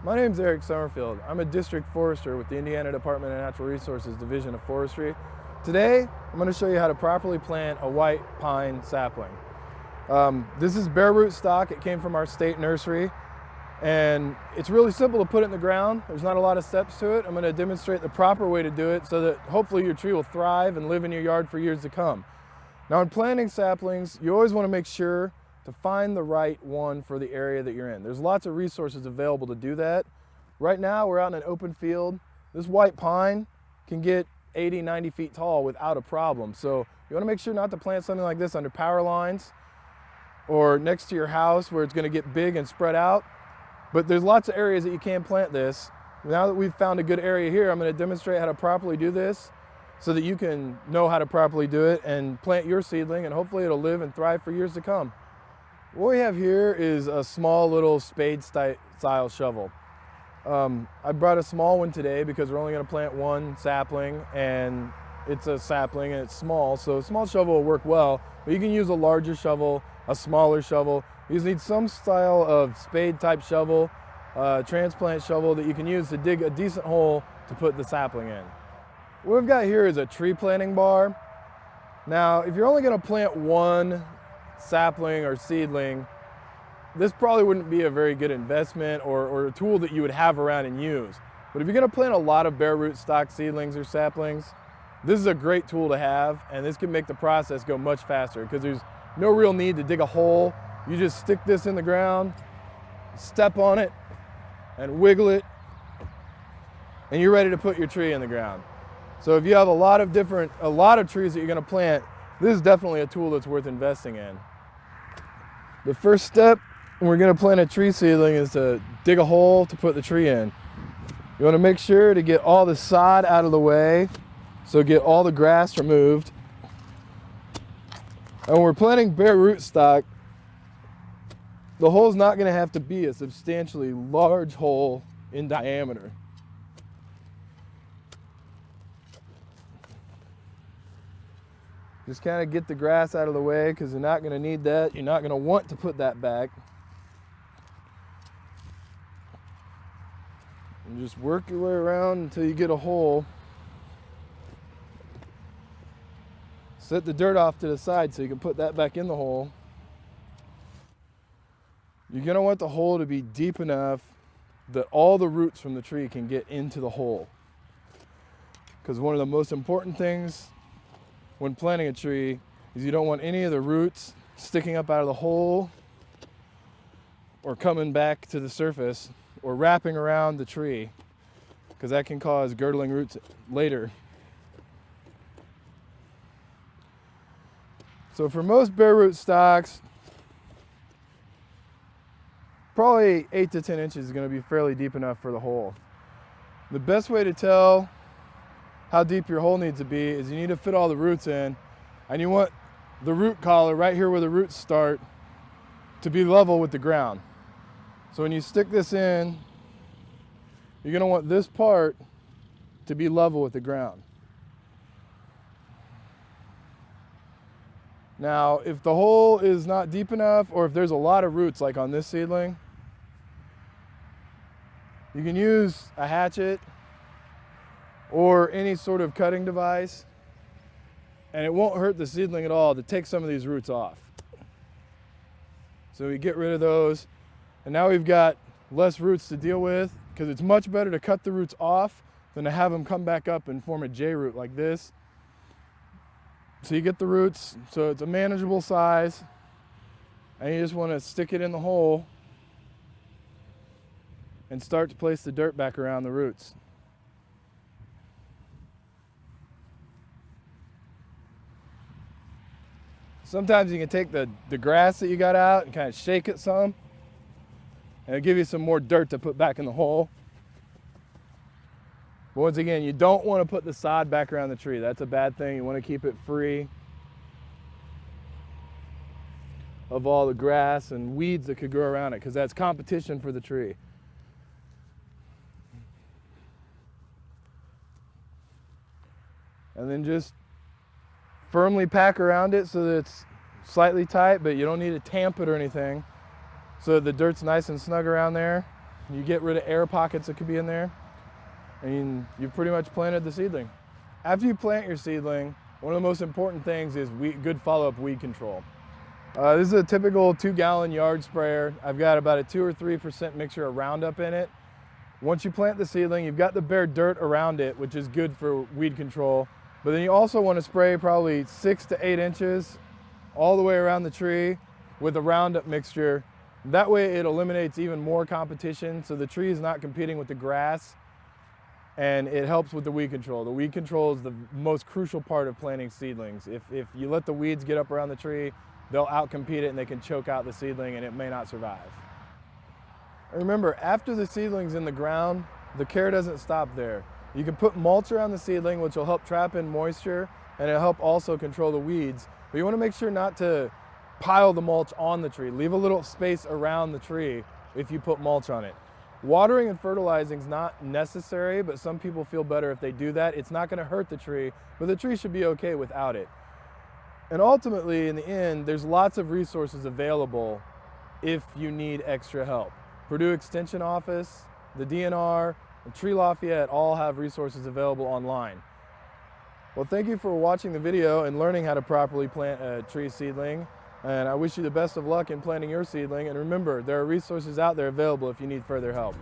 My name's Eric Summerfield. I'm a district forester with the Indiana Department of Natural Resources Division of Forestry. Today, I'm going to show you how to properly plant a white pine sapling. This is bare root stock. It came from our state nursery, and it's really simple to put it in the ground. There's not a lot of steps to it. I'm going to demonstrate the proper way to do it so that hopefully your tree will thrive and live in your yard for years to come. Now, in planting saplings, you always want to make sure to find the right one for the area that you're in. There's lots of resources available to do that. Right now, we're out in an open field. This white pine can get 80, 90 feet tall without a problem. So you want to make sure not to plant something like this under power lines or next to your house where it's going to get big and spread out. But there's lots of areas that you can plant this. Now that we've found a good area here, I'm going to demonstrate how to properly do this so that you can know how to properly do it and plant your seedling, and hopefully it'll live and thrive for years to come. What we have here is a small little spade style shovel. I brought a small one today because we're only going to plant one sapling, and it's a sapling and it's small, so a small shovel will work well, but you can use a larger shovel, a smaller shovel. You just need some style of spade type shovel, transplant shovel that you can use to dig a decent hole to put the sapling in. What we've got here is a tree planting bar. Now, if you're only going to plant one sapling or seedling, this probably wouldn't be a very good investment or a tool that you would have around and use. But if you're going to plant a lot of bare root stock seedlings or saplings, this is a great tool to have, and this can make the process go much faster because there's no real need to dig a hole. You just stick this in the ground, step on it, and wiggle it, and you're ready to put your tree in the ground. So if you have a lot of trees that you're going to plant, this is definitely a tool that's worth investing in. The first step when we're going to plant a tree seedling is to dig a hole to put the tree in. You want to make sure to get all the sod out of the way, so get all the grass removed. And when we're planting bare root stock, the hole's not going to have to be a substantially large hole in diameter. Just kind of get the grass out of the way because you're not going to need that. You're not going to want to put that back. And just work your way around until you get a hole. Set the dirt off to the side so you can put that back in the hole. You're going to want the hole to be deep enough that all the roots from the tree can get into the hole. Because one of the most important things when planting a tree is you don't want any of the roots sticking up out of the hole or coming back to the surface or wrapping around the tree, because that can cause girdling roots later. So for most bare root stocks, probably 8 to 10 inches is going to be fairly deep enough for the hole. The best way to tell how deep your hole needs to be is you need to fit all the roots in, and you want the root collar right here where the roots start to be level with the ground. So when you stick this in, you're going to want this part to be level with the ground. Now, if the hole is not deep enough, or if there's a lot of roots like on this seedling, you can use a hatchet or any sort of cutting device, and it won't hurt the seedling at all to take some of these roots off. So we get rid of those, and now we've got less roots to deal with, because it's much better to cut the roots off than to have them come back up and form a J root like this. So you get the roots, so it's a manageable size, and you just want to stick it in the hole and start to place the dirt back around the roots. Sometimes you can take the grass that you got out and kind of shake it some, and it'll give you some more dirt to put back in the hole. But once again, you don't want to put the sod back around the tree. That's a bad thing. You want to keep it free of all the grass and weeds that could grow around it, because that's competition for the tree. And then just firmly pack around it so that it's slightly tight, but you don't need to tamp it or anything, so that the dirt's nice and snug around there. You get rid of air pockets that could be in there, and you've pretty much planted the seedling. After you plant your seedling, one of the most important things is good follow-up weed control. This is a typical 2-gallon yard sprayer. I've got about a 2 or 3% mixture of Roundup in it. Once you plant the seedling, you've got the bare dirt around it, which is good for weed control. But then you also want to spray probably 6 to 8 inches all the way around the tree with a Roundup mixture. That way it eliminates even more competition, so the tree is not competing with the grass, and it helps with the weed control. The weed control is the most crucial part of planting seedlings. If you let the weeds get up around the tree, they'll outcompete it and they can choke out the seedling and it may not survive. Remember, after the seedling's in the ground, the care doesn't stop there. You can put mulch around the seedling, which will help trap in moisture, and it'll help also control the weeds. But you want to make sure not to pile the mulch on the tree. Leave a little space around the tree if you put mulch on it. Watering and fertilizing is not necessary, but some people feel better if they do that. It's not going to hurt the tree, but the tree should be okay without it. And ultimately, in the end, there's lots of resources available if you need extra help. Purdue Extension Office, the DNR, and TreeLafayette all have resources available online. Well, thank you for watching the video and learning how to properly plant a tree seedling. And I wish you the best of luck in planting your seedling. And remember, there are resources out there available if you need further help.